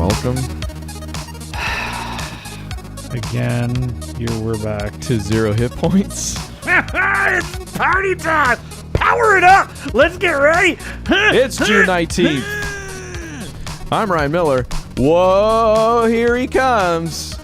welcome. Again, here we're back To Zero Hit Points. It's party time! Power it up! Let's get ready! It's June 19th. I'm Ryan Miller. Whoa, here he comes.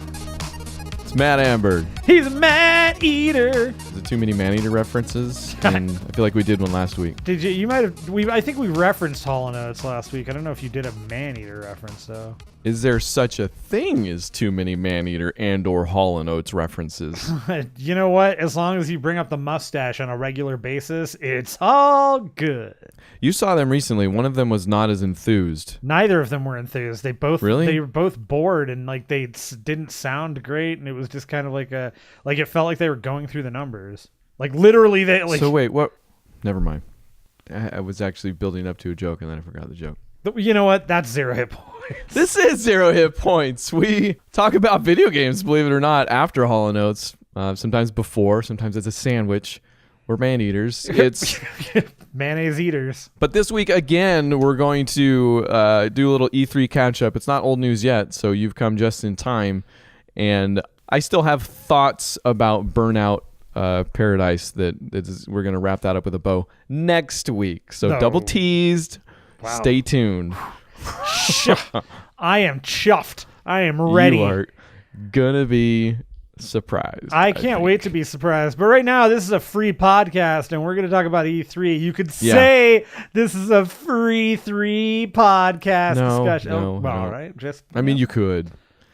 It's Matt Amberg. He's a man eater. Is it too many man-eater references? And I feel like we did one last week. Did you? You might have. I think we referenced Hall & Oates last week. I don't know if you did a man eater reference though. Is there such a thing as too many man-eater and/or Hall & Oates references? You know what? As long as you bring up the mustache on a regular basis, it's all good. You saw them recently. One of them was not as enthused. Neither of them were enthused. They both Really? They were both bored and like they didn't sound great, and it was just kind of like it felt like they were going through the numbers. Like literally, they like. So wait, what? Never mind. I was actually building up to a joke and then I forgot the joke. You know what? That's Zero Hit Points. This is Zero Hit Points. We talk about video games, believe it or not, after Hall & Oates. Sometimes before, sometimes it's a sandwich. We're man-eaters. It's mayonnaise eaters. But this week, again, we're going to do a little E3 catch-up. It's not old news yet, so you've come just in time. And I still have thoughts about Burnout Paradise we're going to wrap that up with a bow next week. So double teased. Wow. Stay tuned. I am chuffed. I am ready. You are gonna be surprised. I can't wait to be surprised. But right now, this is a free podcast, and we're going to talk about E3. You could say this is a free 3 podcast discussion. No. All right. I mean, you could.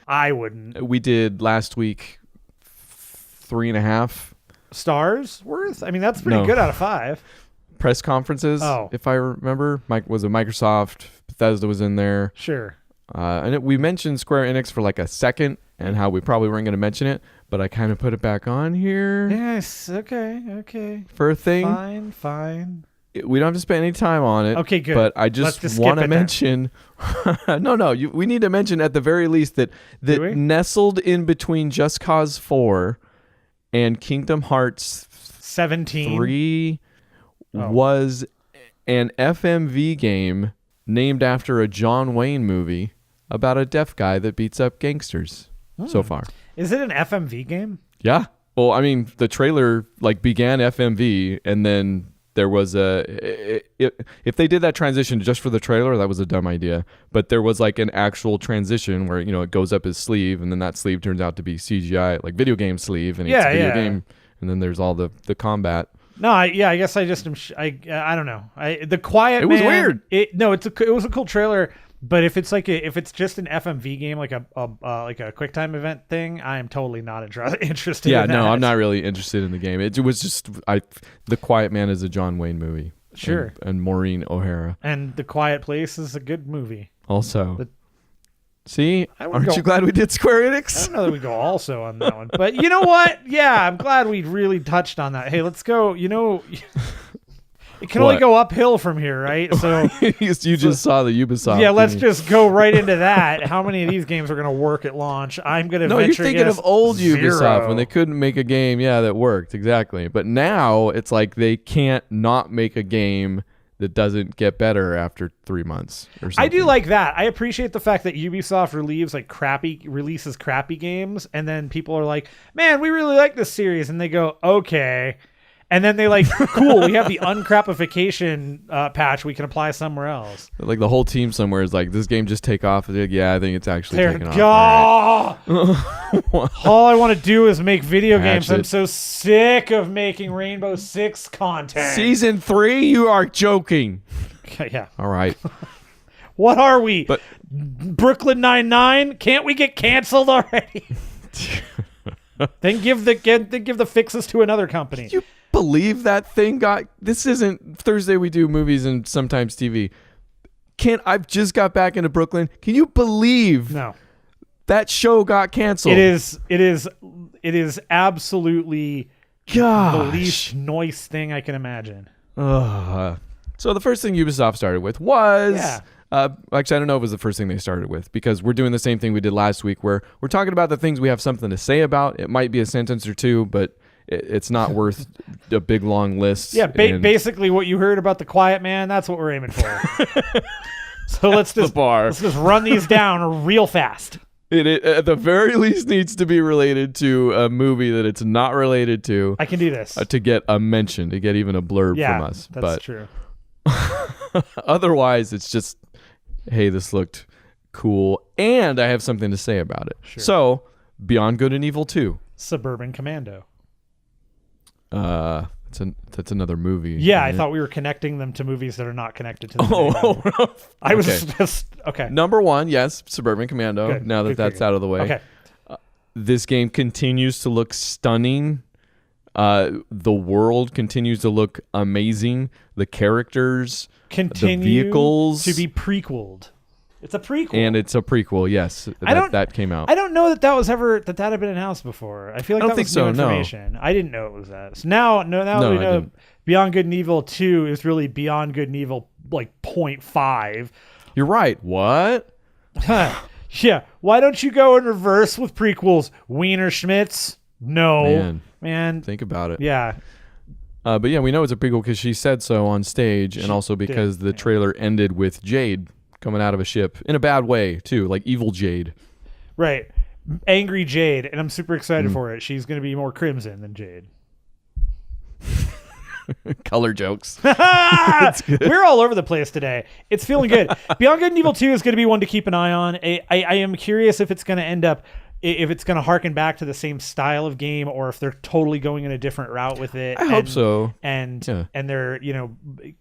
I wouldn't. We did last week 3.5 stars worth. I mean, that's pretty good out of 5. Press conferences, if I remember. Was it Microsoft? Bethesda was in there. Sure. And we mentioned Square Enix for like a second and how we probably weren't going to mention it, but I kind of put it back on here. Yes. Okay. For a thing. Fine. We don't have to spend any time on it. Okay, good. But I just want to mention. We need to mention at the very least that nestled in between Just Cause 4 and Kingdom Hearts 17 3 was an FMV game named after a John Wayne movie about a deaf guy that beats up gangsters so far. Is it an FMV game? Yeah. Well, I mean, the trailer began FMV, and then there was if they did that transition just for the trailer, that was a dumb idea. But there was like an actual transition where, it goes up his sleeve, and then that sleeve turns out to be CGI, like video game sleeve, and it's a video game, and then there's all the combat. No, I guess I just am. I don't know. The Quiet Man. It was weird. It was a cool trailer. But if it's just an FMV game, like a QuickTime event thing, I am totally not interested. Yeah, in that. no, I'm not really interested in the game. It was just The Quiet Man is a John Wayne movie. Sure. And Maureen O'Hara. And The Quiet Place is a good movie. Also. See, aren't you glad we did Square Enix? I don't know that we go also on that one. But you know what? Yeah, I'm glad we really touched on that. Hey, let's go. It can only go uphill from here, right? So you just saw the Ubisoft. Yeah, let's just go right into that. How many of these games are going to work at launch? I'm going to venture you're thinking of old 0. Ubisoft when they couldn't make a game, that worked. Exactly. But now it's like they can't not make a game that doesn't get better after 3 months or something. I do like that. I appreciate the fact that Ubisoft releases crappy games, and then people are like, man, we really like this series, and they go, okay. And then they cool, we have the uncrapification patch we can apply somewhere else. Like the whole team somewhere is like, this game just take off. Yeah, I think it's actually taking off. All I want to do is make video games. I'm so sick of making Rainbow Six content. Season 3? You are joking. Yeah. All right. What are we? Brooklyn Nine-Nine? Can't we get canceled already? Then give the fixes to another company. You believe that thing this isn't Thursday we do movies and sometimes TV. I've just got back into Brooklyn. Can you believe that show got canceled? It is absolutely the least noise thing I can imagine. So the first thing Ubisoft started with was actually, I don't know if it was the first thing they started with, because we're doing the same thing we did last week where we're talking about the things we have something to say about. It might be a sentence or two, but it's not worth a big long list. Yeah, basically what you heard about The Quiet Man, that's what we're aiming for. So let's the just bar. let's just run these down real fast. It at the very least needs to be related to a movie that it's not related to. I can do this. To get a mention, to get even a blurb Yeah, from us. that's true. Otherwise, it's just, hey, this looked cool, and I have something to say about it. Sure. So, Beyond Good and Evil 2. Suburban Commando. That's another movie. Yeah, I isn't it? thought we were connecting them to movies that are not connected to the Oh, I was okay. just okay. Number one, yes, Suburban Commando. Good, Now that good, that's good. out of the way. Okay. This game continues to look stunning. The world continues to look amazing. The characters, Continue the vehicles, to be prequeled. It's a prequel. and it's a prequel. Yes, that came out. I don't know that was ever that had been announced before. I feel like I don't that think was so, new no. information. I didn't know it was that. So now No, we I know didn't. Beyond Good and Evil 2 is really Beyond Good and Evil like 0.5. You're right. What? Yeah. Why don't you go in reverse with prequels, Wiener Schmitz? No, man. Think about it. Yeah. But yeah, we know it's a prequel because she said so on stage, and also because the trailer ended with Jade coming out of a ship in a bad way too, like evil Jade. Right. Angry Jade, and I'm super excited Mm. for it. She's going to be more crimson than Jade. Color jokes. We're all over the place today. It's feeling good. Beyond Good and Evil 2 is going to be one to keep an eye on. I am curious if it's going to end up, if it's going to harken back to the same style of game, or if they're totally going in a different route with it. I hope so. And Yeah. and they're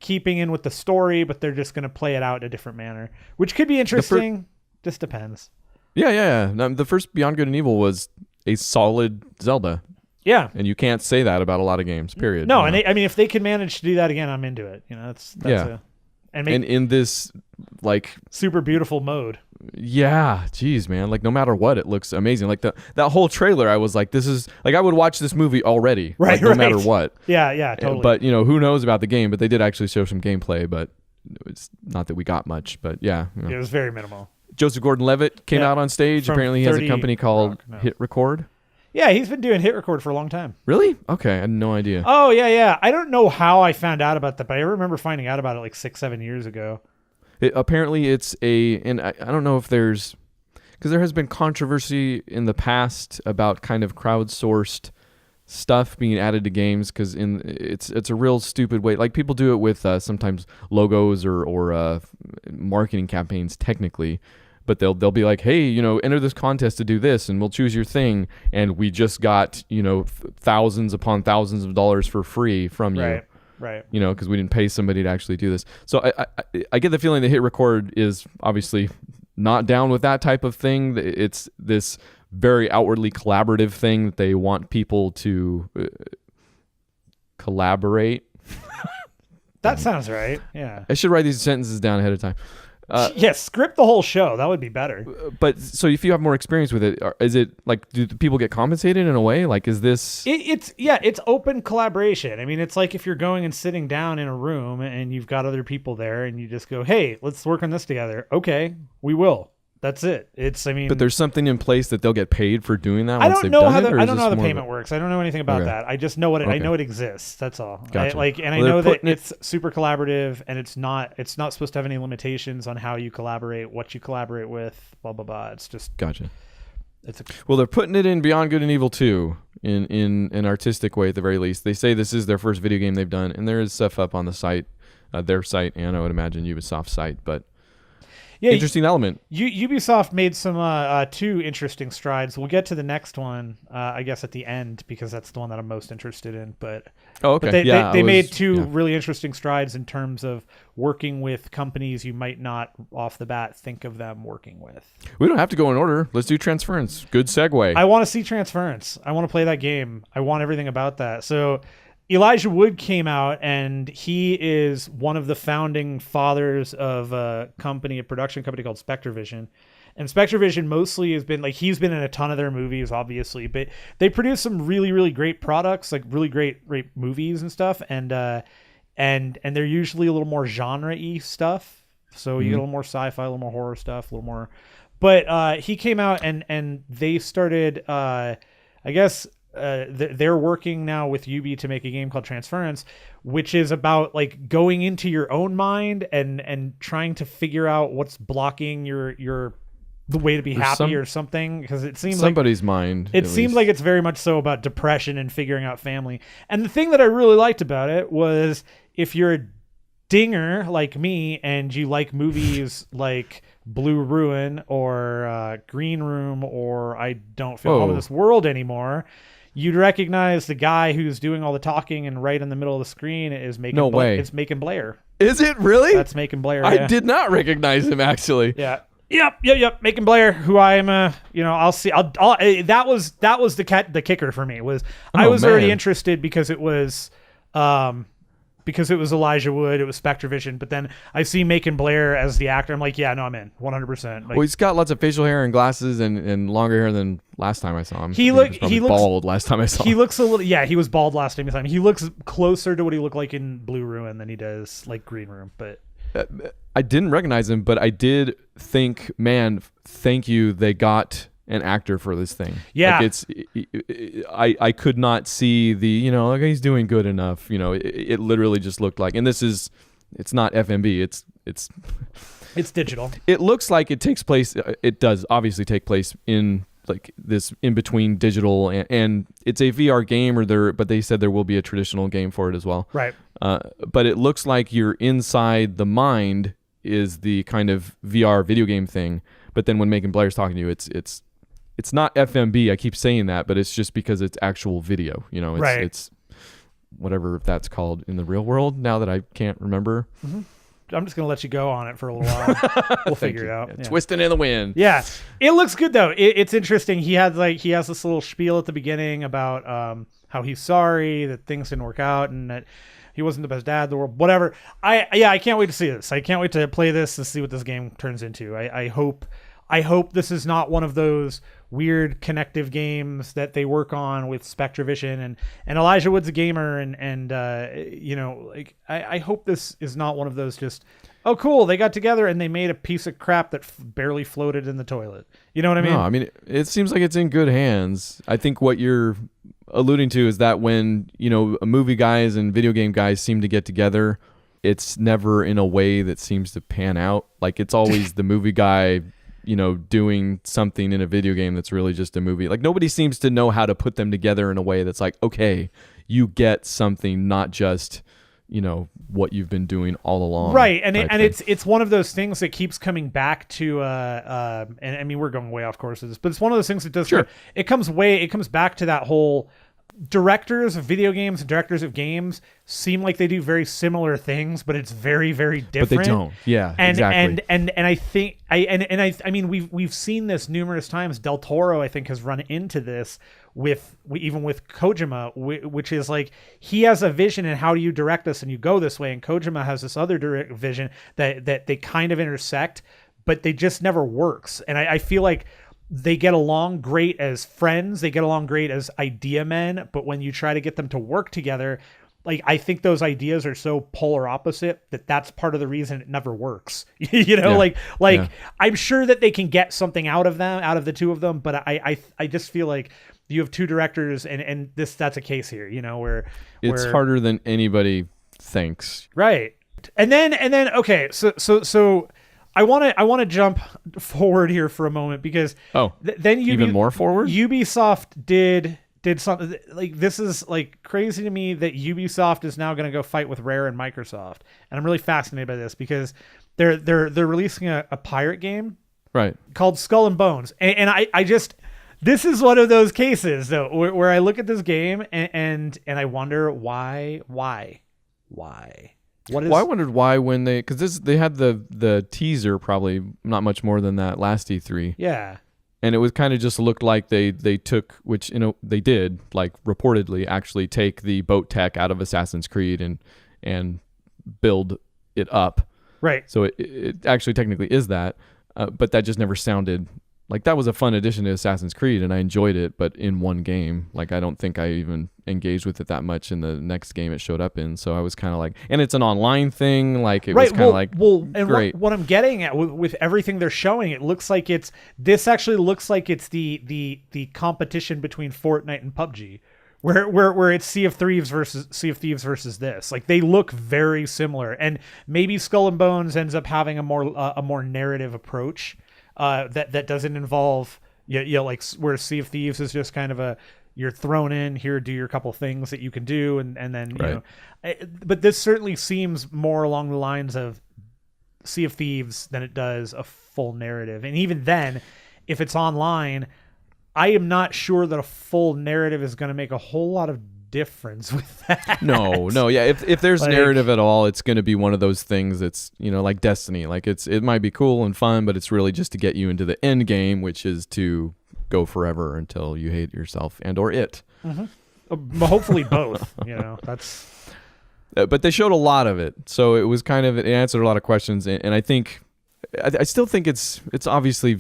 keeping in with the story, but they're just going to play it out in a different manner, which could be interesting. Just depends. Yeah. The first Beyond Good and Evil was a solid Zelda, Yeah. and you can't say that about a lot of games. Period. No, you and know? I mean, if they can manage to do that again, I'm into it. That's Yeah. and make and in this, like, super beautiful mode. yeah, geez, man, like no matter what, it looks amazing. Like that whole trailer, I was like, this is like I would watch this movie already, Right, like, no right. matter what. Yeah, totally. But who knows about the game? But they did actually show some gameplay, but it's not that we got much. But yeah, it was very minimal. Joseph Gordon-Levitt came Yeah, out on stage. from Apparently, he has a 30 company called Rock, no. Hit Record. Yeah, he's been doing hit record for a long time. Really? Okay, I had no idea. Oh, yeah. I don't know how I found out about that, but I remember finding out about it like 6-7 years ago. Apparently, it's and I don't know if there's, because there has been controversy in the past about kind of crowdsourced stuff being added to games, because it's a real stupid way. Like people do it with sometimes logos or marketing campaigns technically, but they'll be like, hey, enter this contest to do this, and we'll choose your thing, and we just got thousands upon thousands of dollars for free from you. Right. Because we didn't pay somebody to actually do this. So I get the feeling that Hit Record is obviously not down with that type of thing. It's this very outwardly collaborative thing that they want people to collaborate. That sounds right. Yeah. I should write these sentences down ahead of time. Script the whole show. That would be better. But so if you have more experience with it, is it like, do the people get compensated in a way? Like, is this? It's open collaboration. I mean, it's like if you're going and sitting down in a room and you've got other people there and you just go, hey, let's work on this together. Okay, we will. That's it. But there's something in place that they'll get paid for doing that. I once don't they've know done how it, or I is don't know this how the more of payment works. I don't know anything about Okay. that. I just know I Okay. know it exists. That's all. Gotcha. I Well, know they're that putting it- it's super collaborative, and it's not supposed to have any limitations on how you collaborate, what you collaborate with, blah blah blah. It's just Gotcha. it's a Well, they're putting it in Beyond Good and Evil 2 in an artistic way at the very least. They say this is their first video game they've done, and there is stuff up on the site, their site, and I would imagine Ubisoft's site, but interesting element. Ubisoft made some two interesting strides. We'll get to the next one, I guess, at the end, because that's the one that I'm most interested in. But Oh, okay. But they made two really interesting strides in terms of working with companies you might not off the bat think of them working with. We don't have to go in order. Let's do Transference. Good segue. I want to see Transference. I want to play that game. I want everything about that. So Elijah Wood came out, and he is one of the founding fathers of a production company called Spectrovision. And Spectrovision mostly has been like, he's been in a ton of their movies, obviously, but they produce some really, really great products, like really great movies and stuff. And they're usually a little more genre-y stuff. So you get a little more sci-fi, a little more horror stuff, a little more. But he came out and they started, I guess, they're working now with Ubi to make a game called Transference, which is about like going into your own mind and trying to figure out what's blocking your the way to be happy or something, because it seems somebody's mind. It seems like it's very much so about depression and figuring out family. And the thing that I really liked about it was, if you're a dinger like me and you like movies like Blue Ruin or Green Room or I Don't Feel Home in This World Anymore, you'd recognize the guy who's doing all the talking and right in the middle of the screen is Macon. No way. It's Macon Blair. Is it really? That's Macon Blair. I did not recognize him, actually. Yeah. Yep. Macon Blair, who I am, I'll see. That was the kicker for me was I was already interested because it was Elijah Wood, it was Spectrovision, but then I see Macon Blair as the actor. I'm like, yeah, no, I'm in 100%. Like, well, he's got lots of facial hair and glasses and longer hair than last time I saw him. He looks bald last time I saw him. He looks a little, yeah, he was bald last time I saw him. He looks closer to what he looked like in Blue Ruin than he does like Green Room, but. I didn't recognize him, but I did think, man, thank you. They got an actor for this thing. Yeah. Like I could not see the, like he's doing good enough. It literally just looked like, and it's not FMV. It's digital. It looks like it takes place. It does obviously take place in like this in between digital and it's a VR game but they said there will be a traditional game for it as well. Right. But it looks like you're inside the mind is the kind of VR video game thing. But then when Macon Blair's talking to you, it's not FMB. I keep saying that, but it's just because it's actual video. It's whatever that's called in the real world now that I can't remember. Mm-hmm. I'm just going to let you go on it for a little while. We'll figure it out. Yeah. Twisting in the wind. Yeah. It looks good though. It's interesting. He has this little spiel at the beginning about how he's sorry that things didn't work out and that he wasn't the best dad in the world, whatever. I can't wait to see this. I can't wait to play this to see what this game turns into. I hope this is not one of those weird connective games that they work on with Spectrovision and Elijah Wood's a gamer and I hope this is not one of those just, oh cool, they got together and they made a piece of crap that barely floated in the toilet. You know what I mean? No, I mean it seems like it's in good hands. I think what you're alluding to is that when movie guys and video game guys seem to get together, it's never in a way that seems to pan out. Like it's always the movie guy doing something in a video game that's really just a movie. Like nobody seems to know how to put them together in a way that's like, okay, you get something, not just, what you've been doing all along. Right. And it's one of those things that keeps coming back to, and I mean, we're going way off course with this, but it's one of those things that does, sure. It comes back to that whole directors of video games and directors of games seem like they do very similar things, but it's very, very different. But they don't. Yeah, exactly. And I think I mean we've seen this numerous times. Del Toro, I think, has run into this even with Kojima, which is like he has a vision and how do you direct us and you go this way, and Kojima has this other direct vision that they kind of intersect, but they just never works. And I feel like they get along great as friends. They get along great as idea men. But when you try to get them to work together, like I think those ideas are so polar opposite that's part of the reason it never works. Yeah. I'm sure that they can get something out of the two of them. But I just feel like you have two directors and that's a case here, where it's harder than anybody thinks. Right. And then, okay. So I want to jump forward here for a moment because then even more forward. Ubisoft did something like this is like crazy to me that Ubisoft is now going to go fight with Rare and Microsoft, and I'm really fascinated by this because they're releasing a pirate game, right, called Skull and Bones, and I just this is one of those cases though where I look at this game and I wonder why. Well, I wondered why when because they had the teaser probably not much more than that last E3. Yeah. And it was kind of just looked like they took, which they did, like reportedly actually take the boat tech out of Assassin's Creed and build it up. Right. So it actually technically is that, but that just never sounded like that was a fun addition to Assassin's Creed, and I enjoyed it, but in one game. Like I don't think I even engaged with it that much in the next game it showed up in. So I was kind of like, and it's an online thing. Like it was kind of and great. What I'm getting at with everything they're showing, it looks like this actually looks like it's the competition between Fortnite and PUBG. Where it's Sea of Thieves versus this. Like they look very similar, and maybe Skull and Bones ends up having a more narrative approach that doesn't involve like where Sea of Thieves is just kind of you're thrown in here, do your couple things that you can do, and then you know. But this certainly seems more along the lines of Sea of Thieves than it does a full narrative, and even then, if it's online, I am not sure that a full narrative is going to make a whole lot of difference with that. No, yeah. If there's like, narrative at all, it's going to be one of those things that's, like Destiny. Like it might be cool and fun, but it's really just to get you into the end game, which is to go forever until you hate yourself and or it. Mm-hmm. Hopefully both. That's. But they showed a lot of it, so it was it answered a lot of questions, and I think, I still think it's obviously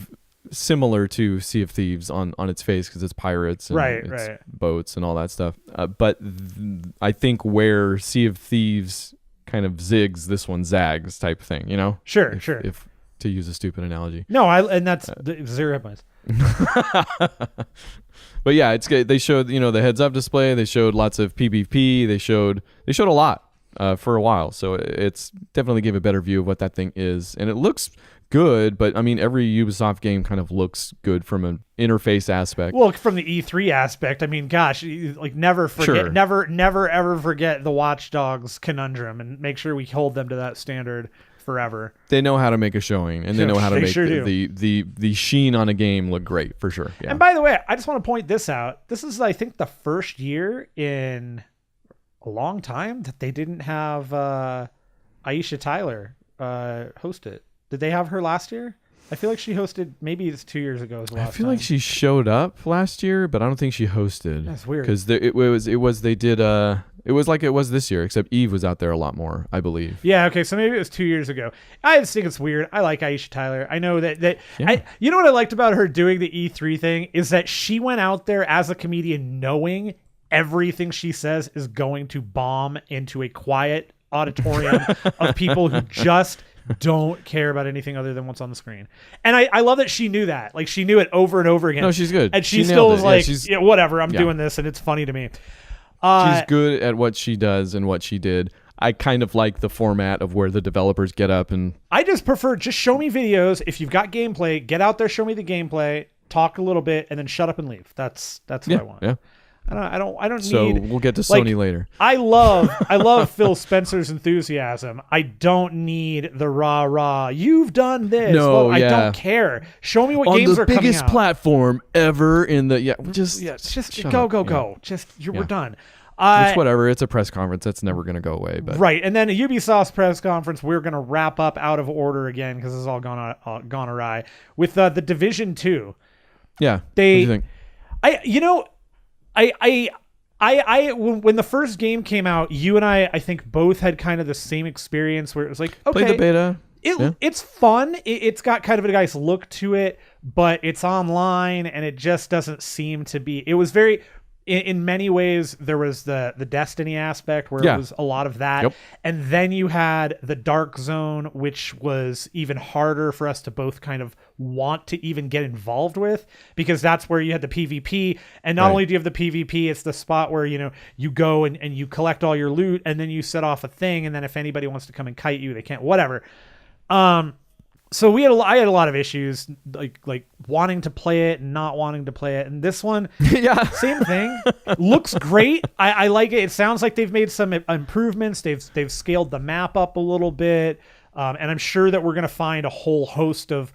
similar to Sea of Thieves on its face because it's pirates and it's boats and all that stuff. But I think where Sea of Thieves kind of zigs, this one zags type thing, Sure. If to use a stupid analogy. No, and that's 0 HITpoints. But yeah, it's good. They showed, the heads up display. They showed lots of PvP. They showed a lot for a while. So it's definitely gave a better view of what that thing is. And it looks good, but I mean, every Ubisoft game kind of looks good from an interface aspect. Well, from the E3 aspect, I mean, gosh, like never forget, never ever forget the Watch Dogs conundrum, and make sure we hold them to that standard forever. They know how to make a showing, and they know how to make the sheen on a game look great for sure. Yeah. And by the way, I just want to point this out. This is, I think, the first year in a long time that they didn't have Aisha Tyler host it. Did they have her last year? I feel like she hosted. Maybe it's 2 years ago. I feel like she showed up last year, but I don't think she hosted. That's weird. Because it was like it was this year, except Eve was out there a lot more, I believe. Yeah. Okay. So maybe it was 2 years ago. I just think it's weird. I like Aisha Tyler. I know that. Yeah. You know what I liked about her doing the E3 thing is that she went out there as a comedian knowing everything she says is going to bomb into a quiet auditorium of people who just don't care about anything other than what's on the screen. And I love that she knew that. Like, she knew it over and over again. No, she's good. And she still was like, whatever, I'm doing this, and it's funny to me. She's good at what she does and what she did. I kind of like the format of where the developers get up and... I just prefer, just show me videos. If you've got gameplay, get out there, show me the gameplay, talk a little bit, and then shut up and leave. That's what I want. Yeah. I don't so need... So we'll get to Sony later. I love Phil Spencer's enthusiasm. I don't need the rah-rah. You've done this. No, I don't care. Show me what on games are coming out. On the biggest platform ever in the... Just go. We're done. It's whatever. It's a press conference. That's never going to go away. But right. And then a Ubisoft's press conference, we're going to wrap up out of order again because this has all gone awry with the Division 2. Yeah. What do you think? When the first game came out, you and I think both had kind of the same experience where it was like, okay, play the beta. It's fun. It's got kind of a nice look to it, but it's online and it just doesn't seem to be. It was very, in many ways, there was the Destiny aspect where it was a lot of that. Yep. And then you had the Dark Zone, which was even harder for us to both kind of want to even get involved with, because that's where you had the PvP. And not only do you have the PvP, it's the spot where, you go and you collect all your loot and then you set off a thing. And then if anybody wants to come and kite you, they can't, whatever. So I had a lot of issues, like wanting to play it and not wanting to play it. And this one, same thing. Looks great. I like it. It sounds like they've made some improvements. They've scaled the map up a little bit, and I'm sure that we're gonna find a whole host of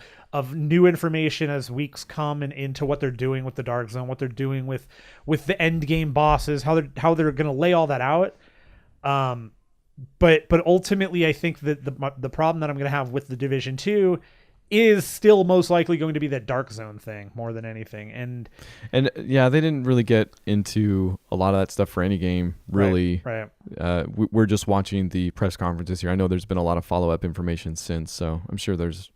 new information as weeks come and into what they're doing with the Dark Zone, what they're doing with the end game bosses, how they're gonna lay all that out. But ultimately, I think that the problem that I'm going to have with the Division 2 is still most likely going to be that Dark Zone thing more than anything. And yeah, they didn't really get into a lot of that stuff for any game, really. Right. We're just watching the press conferences here. I know there's been a lot of follow-up information since, so I'm sure there's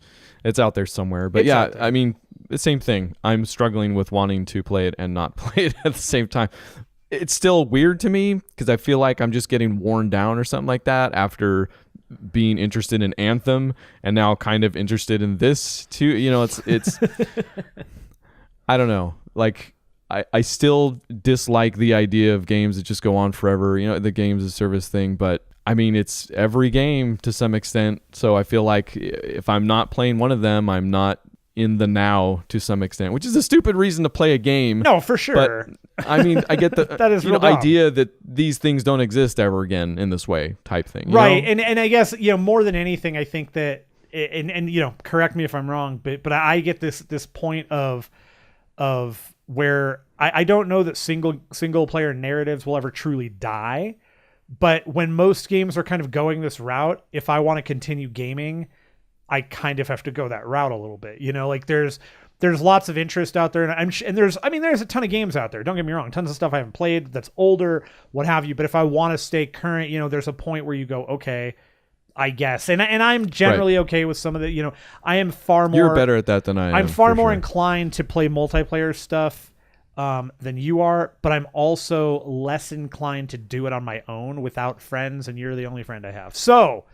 It's out there somewhere. But It's yeah, out there. I mean, the same thing. I'm struggling with wanting to play it and not play it at the same time. It's still weird to me because I feel like I'm just getting worn down or something like that after being interested in Anthem and now kind of interested in this too. You know, it's I don't know. Like I still dislike the idea of games that just go on forever, you know, the games as a service thing, but I mean, it's every game to some extent. So I feel like if I'm not playing one of them, I'm not in the now to some extent, which is a stupid reason to play a game. No, for sure. But I mean, I get the That is real dumb. idea that these things don't exist ever again in this way type thing. You Right. know? And I guess, you know, more than anything, I think that, and you know, correct me if I'm wrong, but I get this point of where I don't know that single player narratives will ever truly die. But when most games are kind of going this route, if I want to continue gaming, I kind of have to go that route a little bit. You know, like there's lots of interest out there, and there's a ton of games out there. Don't get me wrong, tons of stuff I haven't played that's older, what have you. But if I want to stay current, you know, there's a point where you go, okay, I guess, and I'm generally okay with some of the, you know, I am far more. You're better at that than I am. I'm far more sure. inclined to play multiplayer stuff than you are, but I'm also less inclined to do it on my own without friends, and you're the only friend I have. So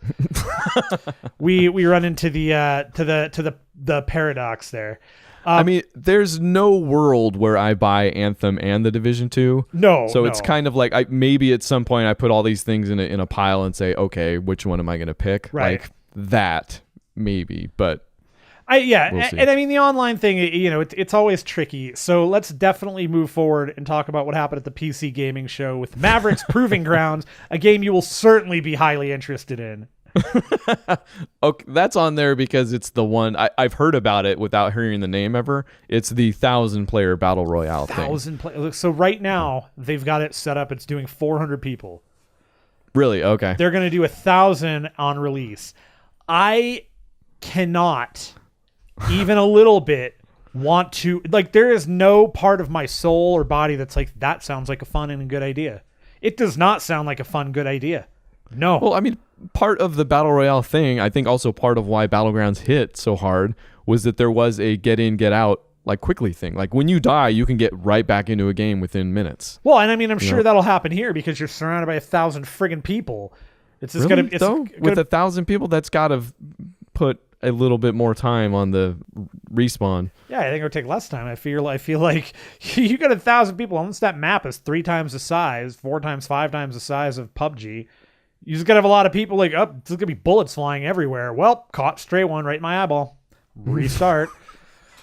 we run into the paradox there. I mean, there's no world where I buy Anthem and The Division 2. No. So it's kind of like maybe at some point I put all these things in a pile and say, okay, which one am I going to pick? Right. Like that, maybe, but. We'll see. and I mean the online thing, you know, it's always tricky. So let's definitely move forward and talk about what happened at the PC gaming show with Maverick's Proving Grounds, a game you will certainly be highly interested in. Okay, that's on there because it's the one I've heard about it without hearing the name ever. It's the 1,000-player battle royale thing. So right now they've got it set up. It's doing 400 people. Really? Okay. They're going to do 1,000 on release. I cannot even a little bit want to, like, there is no part of my soul or body that's like, that sounds like a fun and a good idea. It does not sound like a fun, good idea. No. Well, I mean, part of the battle royale thing, I think also part of why Battlegrounds hit so hard was that there was a get in, get out, like quickly thing. Like when you die, you can get right back into a game within minutes. Well, and I mean, I'm sure that'll happen here because you're surrounded by 1,000 friggin' people. It's just really? gonna With 1,000 people, that's got to put a little bit more time on the respawn. Yeah, I think it would take less time. I feel like you got 1,000 people. Once that map is 3 times the size, 4 times, 5 times the size of PUBG, you just gotta have a lot of people like, oh, there's gonna be bullets flying everywhere. Well, caught stray one right in my eyeball. Restart.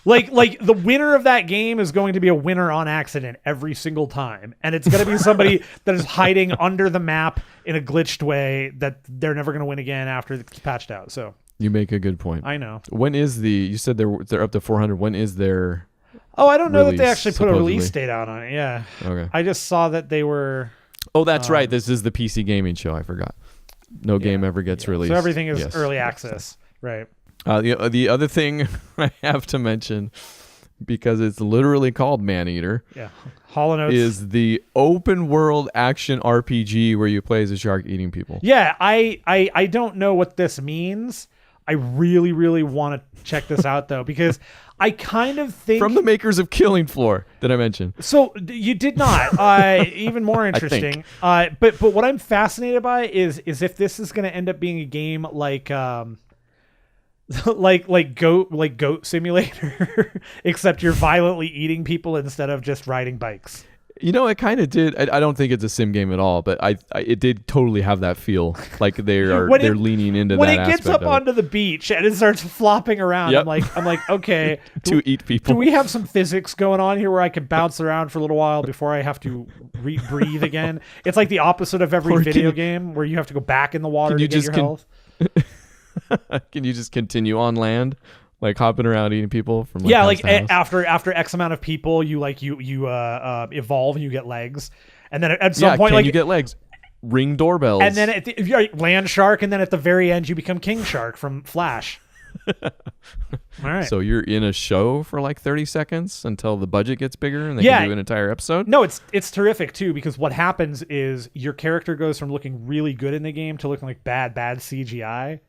Like the winner of that game is going to be a winner on accident every single time. And it's going to be somebody that is hiding under the map in a glitched way that they're never going to win again after it's patched out. So you make a good point. I know. When is you said they're up to 400. When is their Oh, I don't know that they release, actually put supposedly? a release date out on it. Yeah. Okay. I just saw that they were. Oh, that's right. This is the PC gaming show. I forgot. No game ever gets released. So everything is Yes. early access. Right. The other thing I have to mention, because it's literally called Maneater, Yeah. Hollow Notes is the open world action RPG where you play as a shark eating people. Yeah, I don't know what this means. I really, really want to check this out though, because I kind of think From the makers of Killing Floor that I mentioned. So you did not. Even more interesting. But what I'm fascinated by is if this is going to end up being a game like Goat Simulator, except you're violently eating people instead of just riding bikes. You know, it kind of did. I don't think it's a sim game at all, but it did totally have that feel. Like they're leaning into that. When it gets up onto the beach and it starts flopping around, Yep. I'm like, okay, to eat people. do we have some physics going on here where I can bounce around for a little while before I have to breathe again? It's like the opposite of every video game where you have to go back in the water to get your health. Can you just continue on land, like hopping around eating people from Yeah, house like to house? after X amount of people, you evolve and you get legs, and then at some point, can like you get legs? Ring doorbells, and then if you're land shark, and then at the very end you become king shark from Flash. All right. So you're in a show for like 30 seconds until the budget gets bigger and they Yeah. can do an entire episode. No, it's terrific too, because what happens is your character goes from looking really good in the game to looking like bad CGI.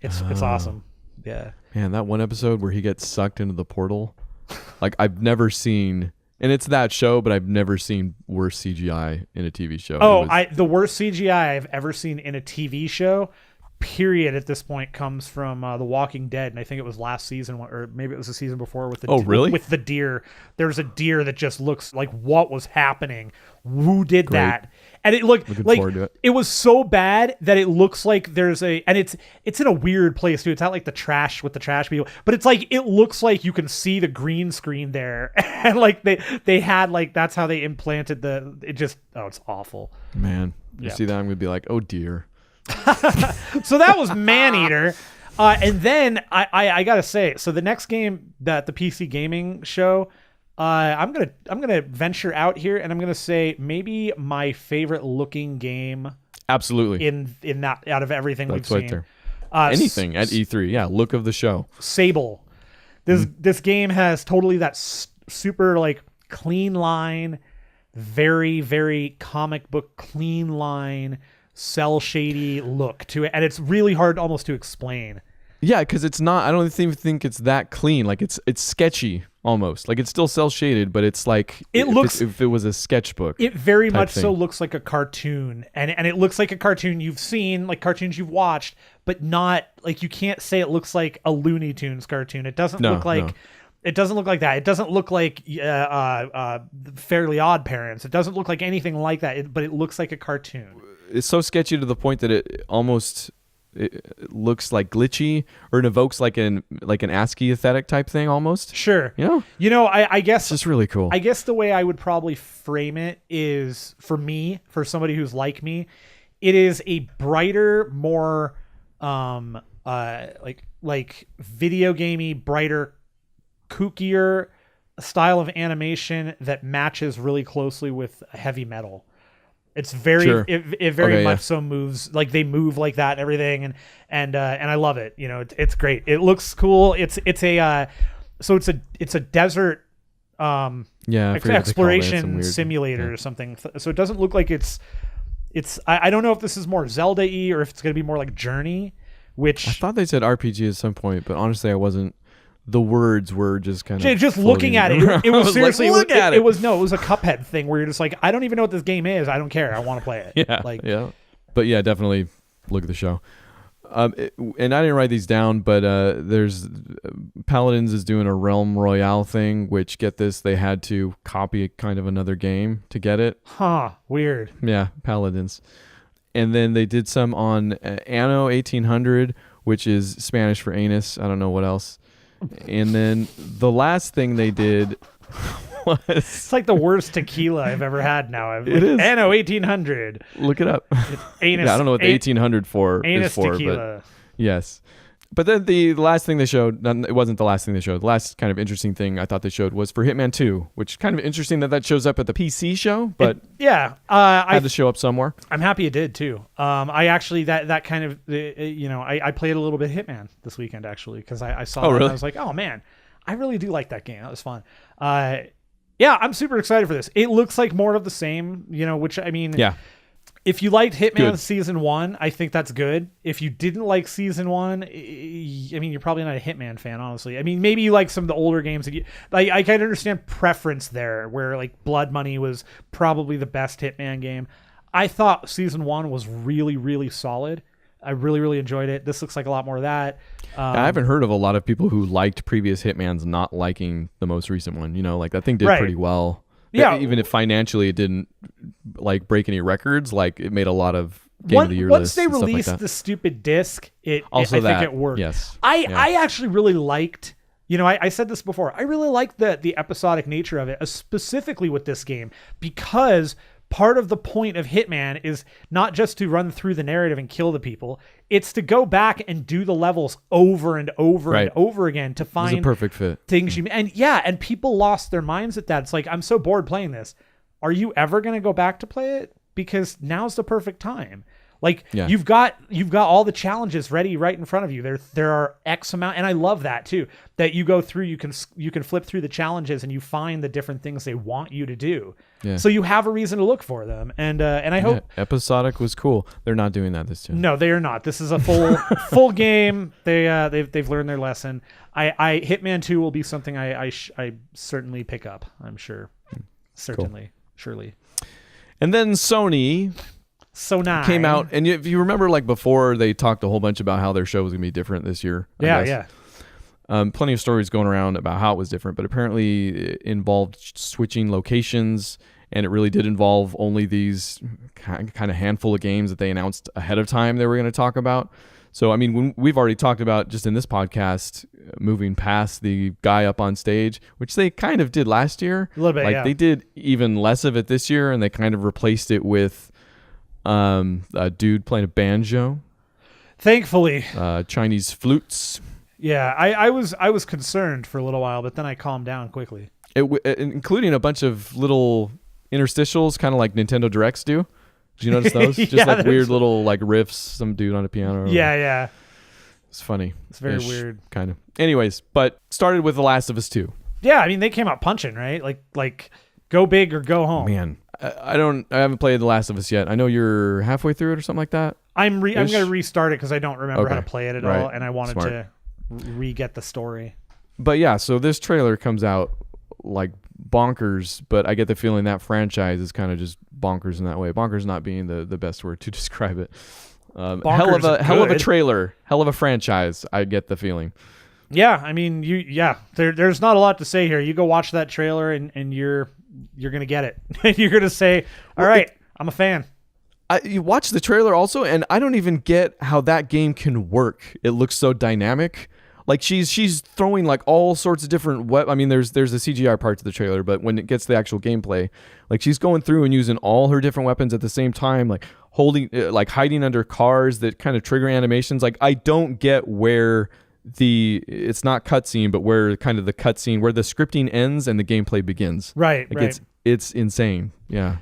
It's awesome. Yeah. Man, that one episode where he gets sucked into the portal, like I've never seen, and it's that show, but I've never seen worse CGI in a TV show. The worst CGI I've ever seen in a TV show, period, at this point comes from The Walking Dead, and I think it was last season, or maybe it was the season before with the really? with the deer. There's a deer that just looks like what was happening. Who did that? And it looked like it was so bad that it looks like there's and it's in a weird place too. It's not like the trash with the trash people, but it's like it looks like you can see the green screen there, and like they had like that's how they implanted it's awful. Man, you see that, I'm gonna be like, oh dear. So that was Maneater. And then I gotta say, so the next game that the PC gaming show, I'm gonna venture out here and I'm gonna say maybe my favorite looking game. Absolutely. In that out of everything That's we've right seen. There. Anything at E3, yeah. Look of the show. Sable. This game has totally that super like clean line, very very comic book clean line, cell shady look to it, and it's really hard almost to explain. Yeah, because it's not. I don't even think it's that clean. Like it's sketchy almost. Like it's still cell shaded, but it's like if it was a sketchbook. It very much so looks like a cartoon, and it looks like a cartoon you've seen, like cartoons you've watched, but not like you can't say it looks like a Looney Tunes cartoon. It doesn't look like. No. It doesn't look like that. It doesn't look like Fairly Odd Parents. It doesn't look like anything like that. But it looks like a cartoon. It's so sketchy to the point that it almost it looks like glitchy, or it evokes like an ASCII aesthetic type thing almost. Sure. I guess it's just really cool. I guess the way I would probably frame it is, for somebody who's like me, it is a brighter, more like video gamey, brighter, kookier style of animation that matches really closely with heavy metal. It's very, sure. It very much so moves, like they move like that and everything. And I love it. It's great. It looks cool. It's a desert, exploration simulator or something. So it doesn't look like it's, I don't know if this is more Zelda-y or if it's going to be more like Journey, which I thought they said RPG at some point, but honestly, I wasn't. The words were just kind of just looking at it. It was seriously. It was a Cuphead thing where you're just like, I don't even know what this game is. I don't care. I want to play it. Yeah. But yeah, definitely look at the show. And I didn't write these down, but there's Paladins is doing a Realm Royale thing, which, get this, they had to copy kind of another game to get it. Huh. Weird. Yeah, Paladins. And then they did some on Anno 1800, which is Spanish for anus. I don't know what else. And then the last thing they did was... It's like the worst tequila I've ever had now. It is. Anno 1800. Look it up. Anus, yeah, I don't know what the 1800 is for. Tequila. But yes. But then the last thing they showed, it wasn't the last thing they showed. The last kind of interesting thing I thought they showed was for Hitman 2, which kind of interesting that shows up at the PC show, but had to show up somewhere. I'm happy it did too. I actually, that kind of, I played a little bit of Hitman this weekend actually, because I saw it and I was like, oh man, I really do like that game. That was fun. Yeah, I'm super excited for this. It looks like more of the same, which I mean, yeah. If you liked Hitman Season 1, I think that's good. If you didn't like Season 1, I mean, you're probably not a Hitman fan, honestly. I mean, maybe you like some of the older games. I can understand preference there, where like Blood Money was probably the best Hitman game. I thought Season 1 was really, really solid. I really, really enjoyed it. This looks like a lot more of that. I haven't heard of a lot of people who liked previous Hitmans not liking the most recent one. Like that thing did pretty well. Yeah, even if financially it didn't like break any records, like it made a lot of Game of the Year lists. Once they released the stupid disc, I think it worked. Yes, I actually really liked. I said this before. I really liked the episodic nature of it, specifically with this game, because part of the point of Hitman is not just to run through the narrative and kill the people. It's to go back and do the levels over and over and over again to find a perfect fit things and people lost their minds at that. It's like, I'm so bored playing this. Are you ever going to go back to play it? Because now's the perfect time. Like Yeah. you've got all the challenges ready right in front of you. There are X amount, and I love that too. That you go through, you can flip through the challenges and you find the different things they want you to do. Yeah. So you have a reason to look for them, and I hope. Yeah, episodic was cool. They're not doing that this time. No, they are not. This is a full game. They've learned their lesson. I Hitman 2 will be something I certainly pick up. I'm sure. Certainly, surely. And then Sony came out, and if you remember, like before, they talked a whole bunch about how their show was gonna be different this year. I guess. Plenty of stories going around about how it was different, but apparently it involved switching locations, and it really did involve only these kind of handful of games that they announced ahead of time they were going to talk about. So, I mean, we've already talked about just in this podcast, moving past the guy up on stage, which they kind of did last year. A little bit, like they did even less of it this year, and they kind of replaced it with a dude playing a banjo. Thankfully. Chinese flutes. Yeah, I was concerned for a little while, but then I calmed down quickly. Including a bunch of little interstitials, kind of like Nintendo Directs do. Did you notice those? Just like weird little like riffs, some dude on a piano. Yeah. It's funny. It's very weird. Kind of. Anyways, but started with The Last of Us 2. Yeah, I mean, they came out punching, right? Like go big or go home. Man, I haven't played The Last of Us yet. I know you're halfway through it or something like that. I'm going to restart it because I don't remember how to play it at all, and I wanted Smart. to re-get the story. But yeah, so this trailer comes out like bonkers, but I get the feeling that franchise is kind of just bonkers in that way. Bonkers not being the best word to describe it. Hell of a trailer, hell of a franchise. I get the feeling. Yeah, I mean, there's not a lot to say here. You go watch that trailer and you're gonna get it. You're gonna say, all right, I'm a fan. You watch the trailer also, and I don't even get how that game can work. It looks so dynamic. Like she's throwing like all sorts of different I mean, there's the CGI part to the trailer, but when it gets to the actual gameplay, like she's going through and using all her different weapons at the same time, like holding, like hiding under cars that kind of trigger animations. Like I don't get where it's not cutscene, but where kind of the cutscene, where the scripting ends and the gameplay begins. Right. Like it's insane. Yeah.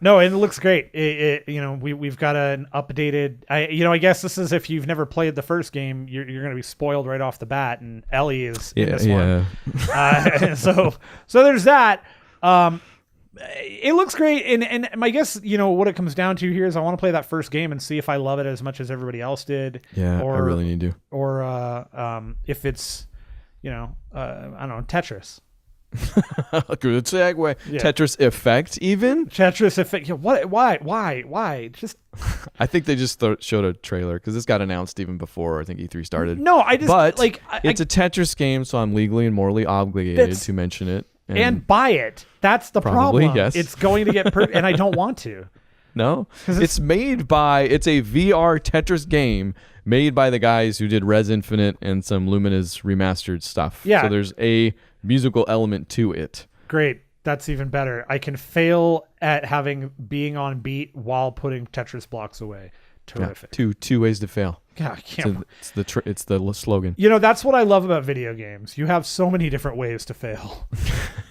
No, and it looks great. We've got an updated. I guess this is if you've never played the first game, you're going to be spoiled right off the bat. And Ellie is in this one. So there's that. It looks great, and my guess, what it comes down to here is I want to play that first game and see if I love it as much as everybody else did. Yeah, I really need to. Or if it's, I don't know, Tetris. Good segue. Yeah. Tetris Effect, even Tetris Effect. Yeah, what? Why? Just. I think they just showed a trailer because this got announced even before I think E3 started. No, I just. But like it's a Tetris game, so I'm legally and morally obligated to mention it and buy it. That's the probably, problem. Yes. It's going to get and I don't want to. No, it's a VR Tetris game made by the guys who did Res Infinite and some Lumina's remastered stuff. Yeah. So there's a musical element to it. Great. That's even better. I can fail at being on beat while putting Tetris blocks away. Terrific. Yeah, two ways to fail. God, I can't. It's the slogan. That's what I love about video games. You have so many different ways to fail.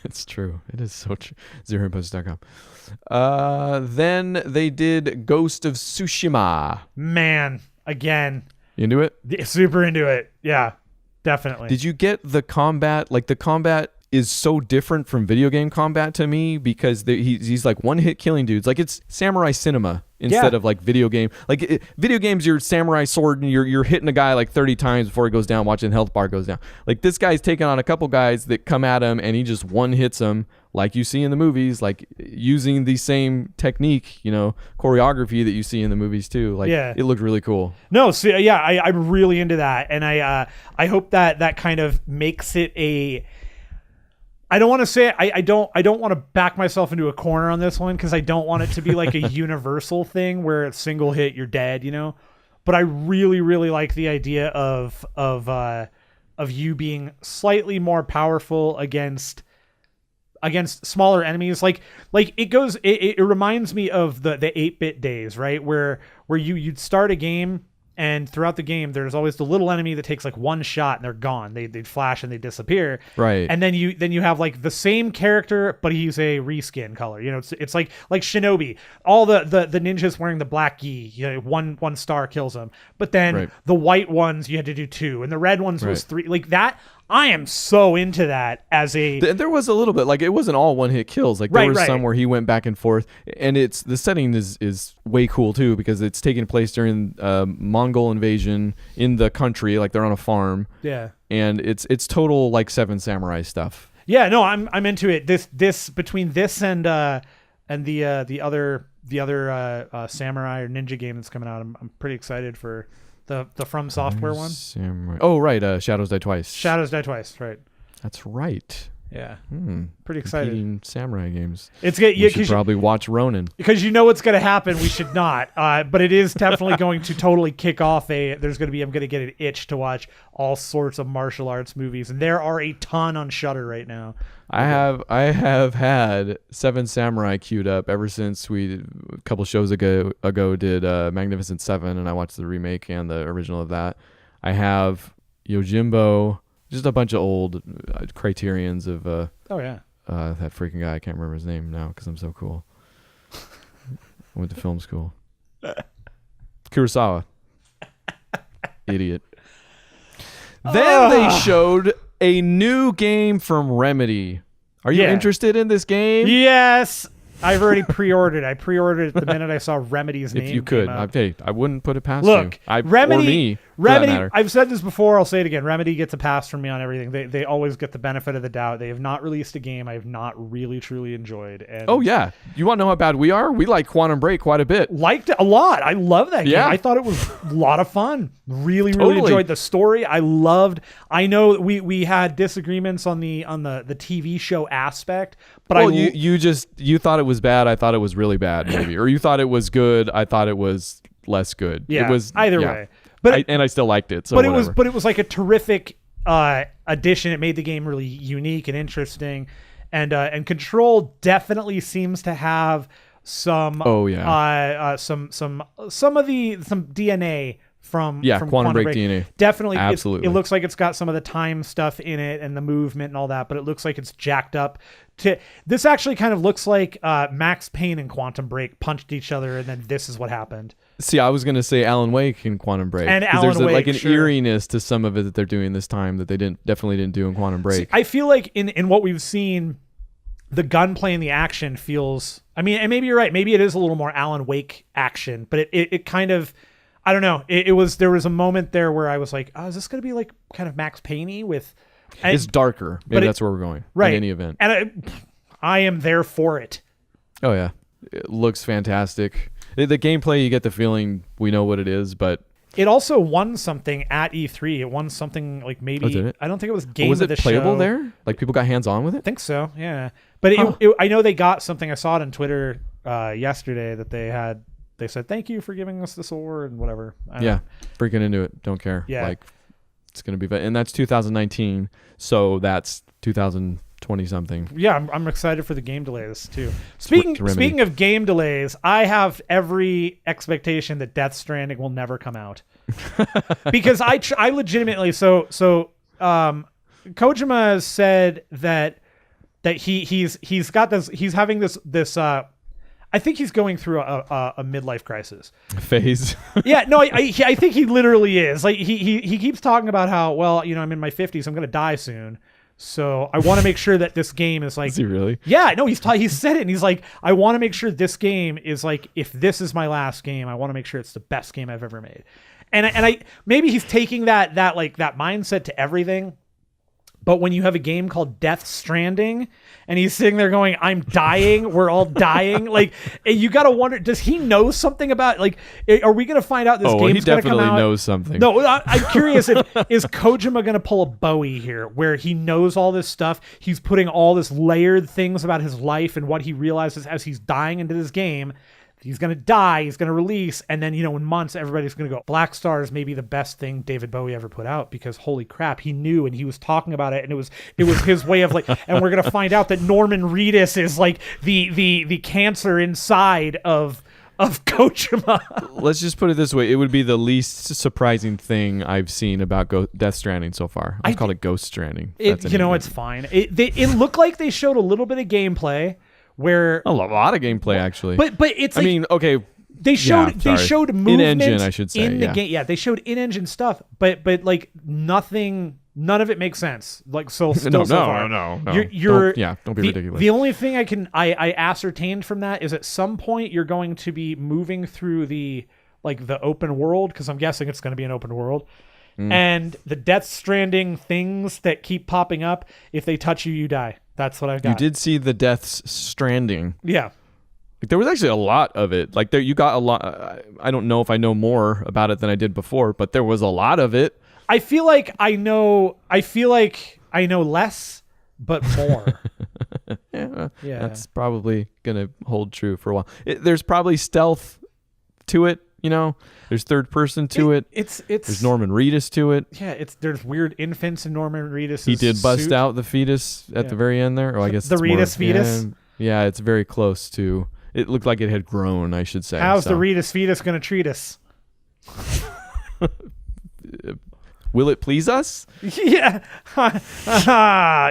It's true. It is so true. ZeroHITPoints.com. Then they did Ghost of Tsushima. Man, again. You into it? Super into it. Yeah, definitely. Did you get the combat? Like the combat is so different from video game combat to me because he's like one hit killing dudes. Like it's samurai cinema instead of like video game. Like video games, your samurai sword and you're hitting a guy like 30 times before he goes down, watching the health bar goes down. Like this guy's taking on a couple guys that come at him and he just one hits them like you see in the movies, like using the same technique, choreography that you see in the movies too. Like it looked really cool. No, so I'm really into that. And I hope that kind of makes it a, I don't want to say it. I don't want to back myself into a corner on this one because I don't want it to be like a universal thing where it's single hit, you're dead, But I really, really like the idea of you being slightly more powerful against smaller enemies. Like it reminds me of the 8-bit days, right? Where you'd start a game And throughout the game, there's always the little enemy that takes like one shot and they're gone. They flash and they disappear. Right. And then you have like the same character, but he's a reskin color. You know, it's like Shinobi. All the ninjas wearing the black gi. You know, one star kills them. But then the white ones you had to do 2, and the red ones was 3. Like that. I am so into that as a... There was a little bit, like, it wasn't all one-hit kills. Like, there was some where he went back and forth. And the setting is way cool, too, because it's taking place during Mongol invasion in the country. Like, they're on a farm. Yeah. And it's total, like, Seven Samurai stuff. Yeah, no, I'm into it. This between this and the other samurai or ninja game that's coming out, I'm pretty excited for... The From Software one. Samurai. Oh, right. Shadows Die Twice. Shadows Die Twice, right. That's right. Yeah. Pretty excited. Competing samurai games. It's good. You should probably watch Ronin. Because you know what's going to happen. We should not. But it is definitely going to totally kick off I'm going to get an itch to watch all sorts of martial arts movies. And there are a ton on Shudder right now. I have had Seven Samurai queued up ever since we a couple shows ago did Magnificent Seven, and I watched the remake and the original of that. I have Yojimbo, just a bunch of old Criterions of that freaking guy. I can't remember his name now because I'm so cool. I went to film school. Kurosawa. Idiot. Then they showed a new game from Remedy. Are you interested in this game? Yes. I've already pre-ordered. I pre-ordered it the minute I saw Remedy's name. If you could, I wouldn't put it past Look, you. Remedy, or me, Remedy. I've said this before. I'll say it again. Remedy gets a pass from me on everything. They always get the benefit of the doubt. They have not released a game I have not really truly enjoyed. And oh yeah, you want to know how bad we are? We like Quantum Break quite a bit. Liked it a lot. I love that game. I thought it was a lot of fun. Really enjoyed the story. I know we had disagreements on the TV show aspect, but you thought it was bad. I thought it was really bad, maybe, or you thought it was good. I thought it was less good. Yeah, it was either way. But I still liked it. So but whatever. it was like a terrific addition. It made the game really unique and interesting, and Control definitely seems to have some some DNA from Quantum Break DNA. Definitely, absolutely. It looks like it's got some of the time stuff in it and the movement and all that, but it looks like it's jacked up. This actually kind of looks like Max Payne and Quantum Break punched each other, and then this is what happened. See, I was going to say Alan Wake in Quantum Break. And Alan there's Wake, an eeriness to some of it that they're doing this time that they definitely didn't do in Quantum Break. See, I feel like in what we've seen, the gunplay and the action feels... I mean, and maybe you're right. Maybe it is a little more Alan Wake action, but it kind of... I don't know. There was a moment there where I was like, oh, is this going to be like kind of Max Payne-y with... It's darker. Maybe that's where we're going. Right. In any event. And I am there for it. Oh, yeah. It looks fantastic. The gameplay, you get the feeling we know what it is, but... It also won something at E3. It won something like maybe... Oh, did it? I don't think it was Game of the Show. Was it playable there? Like people got hands-on with it? I think so, yeah. But I know they got something. I saw it on Twitter yesterday that they said, thank you for giving us this award and whatever. Freaking into it. Don't care. Yeah. Like, it's going to be... And that's 2019, so that's 2020 something. Yeah, I'm excited for the game delays too. Speaking of game delays, I have every expectation that Death Stranding will never come out because I legitimately Kojima said that he's got this, he's having this I think he's going through a midlife crisis phase. Yeah, no, I think he literally is. Like he keeps talking about how, well, you know, I'm in my 50s, I'm going to die soon. So I want to make sure that this game is like... Is he really? Yeah, no, he's said it, and he's like, I want to make sure this game is like, if this is my last game, I want to make sure it's the best game I've ever made. And I maybe he's taking that mindset to everything. But when you have a game called Death Stranding and he's sitting there going, I'm dying, we're all dying, like, you got to wonder, does he know something about, like, are we going to find out this game's going to come out? He definitely knows something. No, I'm curious is Kojima going to pull a Bowie here where he knows all this stuff, he's putting all this layered things about his life and what he realizes as he's dying into this game. He's going to die, he's going to release, and then, you know, in months, everybody's going to go, Black Star is maybe the best thing David Bowie ever put out because holy crap, he knew and he was talking about it, and it was his way of like, and we're going to find out that Norman Reedus is like the cancer inside of of Kojima. Let's just put it this way: it would be the least surprising thing I've seen about Death Stranding so far. I call it Ghost Stranding. It's fine. It looked like they showed a little bit of gameplay where a lot of gameplay actually. But it's like, I mean, okay. They showed movement in-engine, I should say, in the game. Yeah, they showed in-engine stuff, but like nothing. None of it makes sense. Like so far. No. Don't be ridiculous. The only thing I ascertained from that is at some point you're going to be moving through the open world, because I'm guessing it's going to be an open world. And the Death Stranding things that keep popping up, if they touch you, you die. That's what I've got. You did see the Death Stranding. Yeah. Like, there was actually a lot of it. Like you got a lot. I don't know if I know more about it than I did before, but there was a lot of it. I feel like I know less, but more. Yeah, that's probably gonna hold true for a while. There's probably stealth to it. There's third person to it. There's Norman Reedus to it. Yeah, there's weird infants in Norman Reedus. He did bust out the fetus at the very end there. Oh, I guess the Reedus fetus. Yeah, it's very close to. It looked like it had grown, I should say. How's the Reedus fetus going to treat us? Will it please us? Yeah.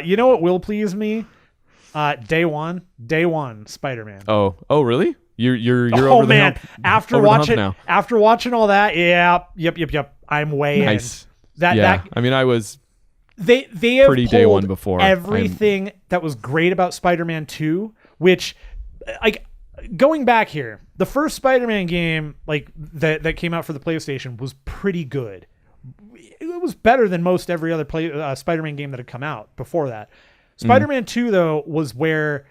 You know what will please me? Day one, Spider-Man. Oh, really? You're oh, over the man. hump. After watching all that, yep. I'm way nice. in. I mean, I was they have pretty day one before. Everything that was great about Spider-Man 2, which going back here, the first Spider-Man game that came out for the PlayStation was pretty good. It was better than most every other Spider-Man game that had come out before that. Spider-Man 2 though was where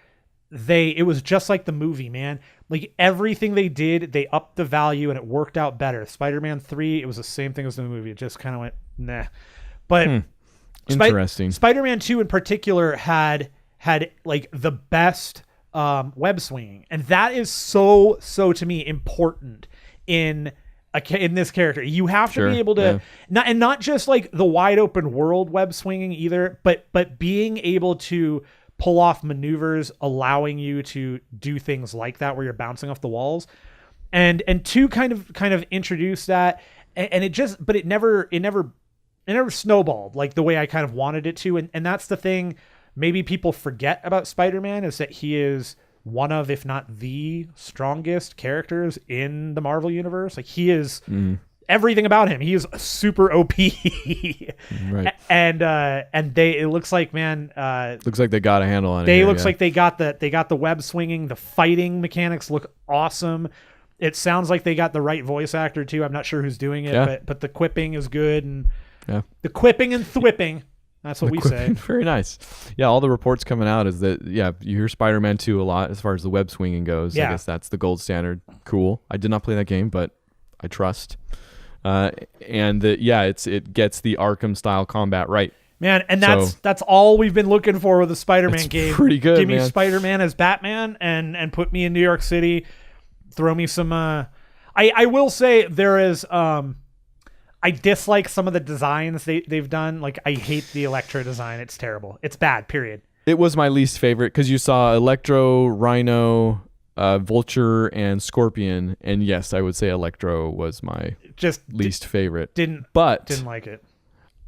it was just like the movie, man. Like everything they did, they upped the value and it worked out better. Spider-Man 3, it was the same thing as the movie. It just kind of went nah. But interesting. Spider-Man 2 in particular had like the best web swinging, and that is so to me important in this character. You have to be able to not just like the wide open world web swinging either, but being able to pull off maneuvers allowing you to do things like that where you're bouncing off the walls, and 2 kind of introduced that, and it never snowballed like the way I kind of wanted it to, and that's the thing maybe people forget about Spider-Man, is that he is one of, if not the strongest characters in the Marvel universe. Like he is everything about him. He is super OP. Right. And it looks like, man, looks like they got a handle on it. Like they got the web swinging, the fighting mechanics look awesome. It sounds like they got the right voice actor too. I'm not sure who's doing it, but the quipping is good, and the quipping and thwipping. That's what we say. Very nice. Yeah, all the reports coming out is that, you hear Spider-Man 2 a lot as far as the web swinging goes. Yeah. I guess that's the gold standard. Cool. I did not play that game, but I trust. It gets the Arkham style combat right. Man, and that's all we've been looking for with a Spider-Man game. Pretty good, Give me Spider-Man as Batman and put me in New York City. Throw me some... I will say there is... I dislike some of the designs they've done. Like, I hate the Electro design. It's terrible. It's bad, period. It was my least favorite because you saw Electro, Rhino, Vulture, and Scorpion. And yes, I would say Electro was my least favorite. Didn't like it.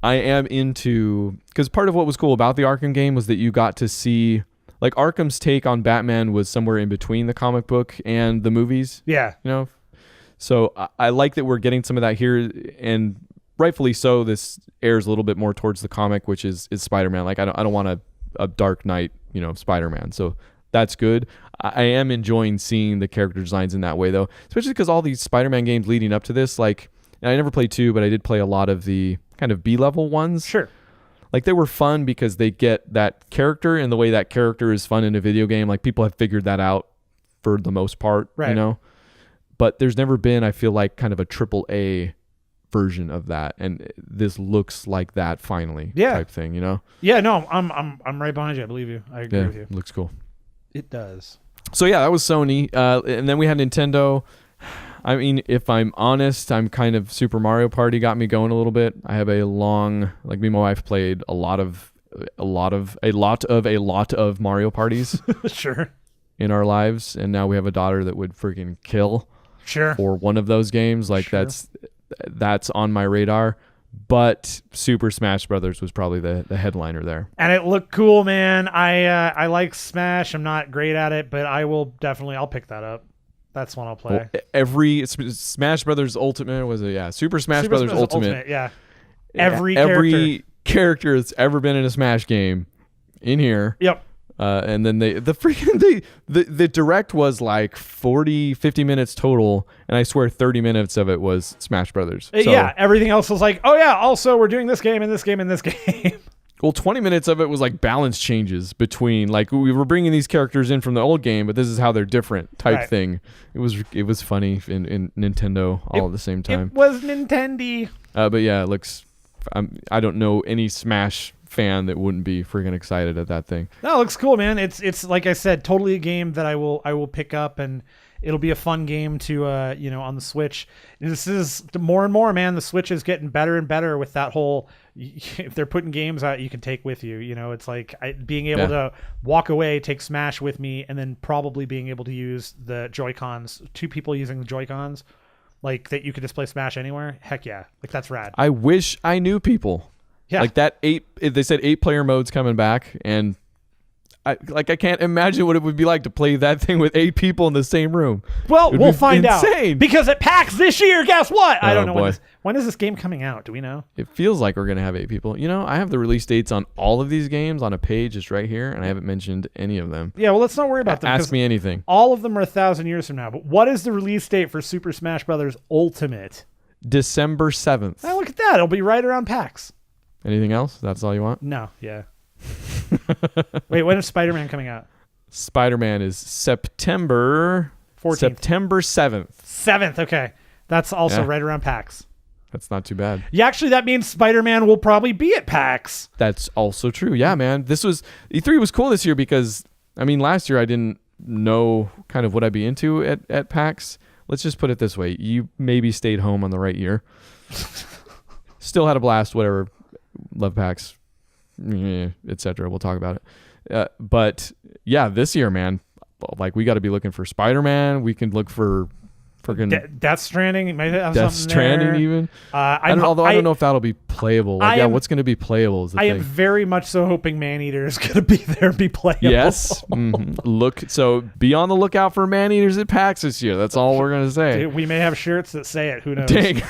I am into... Because part of what was cool about the Arkham game was that you got to see... Like, Arkham's take on Batman was somewhere in between the comic book and the movies. Yeah. So I like that we're getting some of that here, and rightfully so. This airs a little bit more towards the comic, which is Spider-Man. Like I don't want a Dark Knight, Spider-Man. So that's good. I am enjoying seeing the character designs in that way, though, especially because all these Spider-Man games leading up to this, like, and I never played 2, but I did play a lot of the kind of B-level ones. Sure. Like they were fun because they get that character, and the way that character is fun in a video game. Like people have figured that out for the most part, right. But there's never been, I feel like, kind of a AAA version of that, and this looks like that finally. Type thing, Yeah, no, I'm right behind you. I believe you. I agree with you. Looks cool. It does. So yeah, that was Sony, and then we had Nintendo. I mean, if I'm honest, I'm kind of Super Mario Party got me going a little bit. I have me and my wife played a lot of Mario parties. Sure. In our lives, and now we have a daughter that would freaking kill Sure. for one of those games. Like Sure. that's on my radar. But Super Smash Brothers was probably the headliner there. And it looked cool, man. I like Smash. I'm not great at it, but I'll pick that up. That's one I'll play. Well, every Smash Brothers Ultimate was it? Yeah, Super Smash Brothers Ultimate. Yeah. Every character that's ever been in a Smash game in here. Yep. And then the direct was like 50 minutes total, and I swear 30 minutes of it was Smash Brothers. So, yeah, everything else was like, oh yeah, also we're doing this game and this game and this game. Well, 20 minutes of it was like balance changes between, like, we were bringing these characters in from the old game, but this is how they're different type thing. It was funny in Nintendo all at the same time. It was Nintendo. But yeah, it looks. I don't know any Smash fan that wouldn't be freaking excited at that thing. No, it looks cool, man. It's like I said, totally a game that I will pick up, and it'll be a fun game to on the Switch. And this is more and more, man. The Switch is getting better and better with that whole. If they're putting games out you can take with you, it's like being able to walk away, take Smash with me, and then probably being able to use the Joy-Cons. 2 people using the Joy-Cons, like that you could just play Smash anywhere. Heck yeah, like that's rad. I wish I knew people. Yeah, like that 8. They said 8-player mode's coming back, and I can't imagine what it would be like to play that thing with 8 people in the same room. Well, we'll find insane. out because at PAX this year. Guess what? I don't know boy. when is this game coming out? Do we know? It feels like we're gonna have 8 people. I have the release dates on all of these games on a page just right here, and I haven't mentioned any of them. Yeah, well, let's not worry about them. Ask me anything. All of them are 1,000 years from now. But what is the release date for Super Smash Brothers Ultimate? December 7th. Oh, look at that! It'll be right around PAX. Anything else? That's all you want? No. Yeah. Wait, when is Spider-Man coming out? Spider-Man is September 14th. September 7th. 7th, okay. That's also right around PAX. That's not too bad. Yeah, actually, that means Spider-Man will probably be at PAX. That's also true. Yeah, man. E3 was cool this year because, last year I didn't know kind of what I'd be into at PAX. Let's just put it this way. You maybe stayed home on the right year. Still had a blast, whatever. Love PAX, etc. We'll talk about it. But yeah, this year, man, like we got to be looking for Spider-Man. We can look for freaking Death Stranding. Might have Death something Stranding there. Even. I don't know if that'll be playable. What's going to be playable is the thing. I am very much so hoping Maneater is going to be there and be playable. Yes. So be on the lookout for Maneaters at PAX this year. That's all we're going to say. Dude, we may have shirts that say it. Who knows? Dang.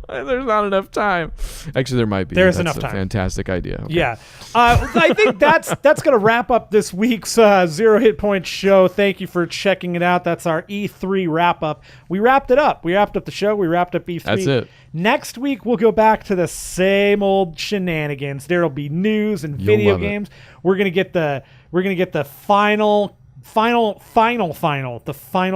There's not enough time. Actually, there might be. There's enough time. Fantastic idea. Okay. Yeah. I think that's going to wrap up this week's Zero Hit Point show. Thank you for checking it out. That's our E3 wrap up. We wrapped it up. We wrapped up the show. We wrapped up E3. That's it. Next week, we'll go back to the same old shenanigans. There'll be news and video games. We're going to get the final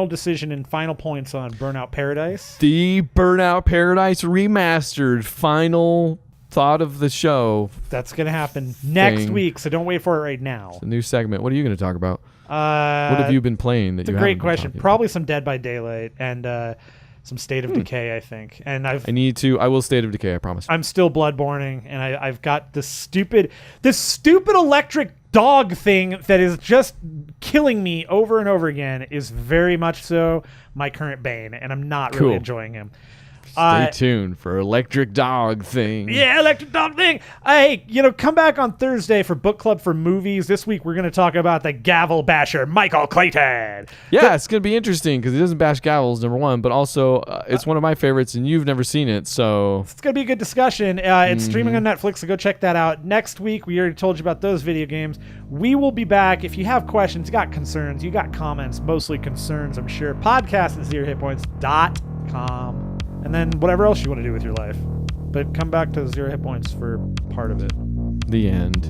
decision and final points on Burnout Paradise. The Burnout Paradise remastered final thought of the show. That's going to happen next week, so don't wait for it right now. It's a new segment. What are you going to talk about? What have you been playing that you haven't been talking about? It's a great question. Probably some Dead by Daylight and some State of Decay, I think. And I will State of Decay, I promise. I'm still Bloodborning, and I've got this stupid electric dog thing that is just killing me over and over again is very much so my current bane, and I'm not really enjoying him. Stay tuned for Electric Dog Thing. Yeah, Electric Dog Thing. Hey, come back on Thursday for Book Club for Movies. This week we're going to talk about the gavel basher, Michael Clayton. Yeah, it's going to be interesting because he doesn't bash gavels, number one, but also it's one of my favorites, and you've never seen it, so... It's going to be a good discussion. It's streaming on Netflix, so go check that out. Next week, we already told you about those video games. We will be back. If you have questions, you got concerns, you got comments, mostly concerns, I'm sure. Podcast at zerohitpoints.com. And then whatever else you want to do with your life. But come back to 0 Hit Points for part of it. The end.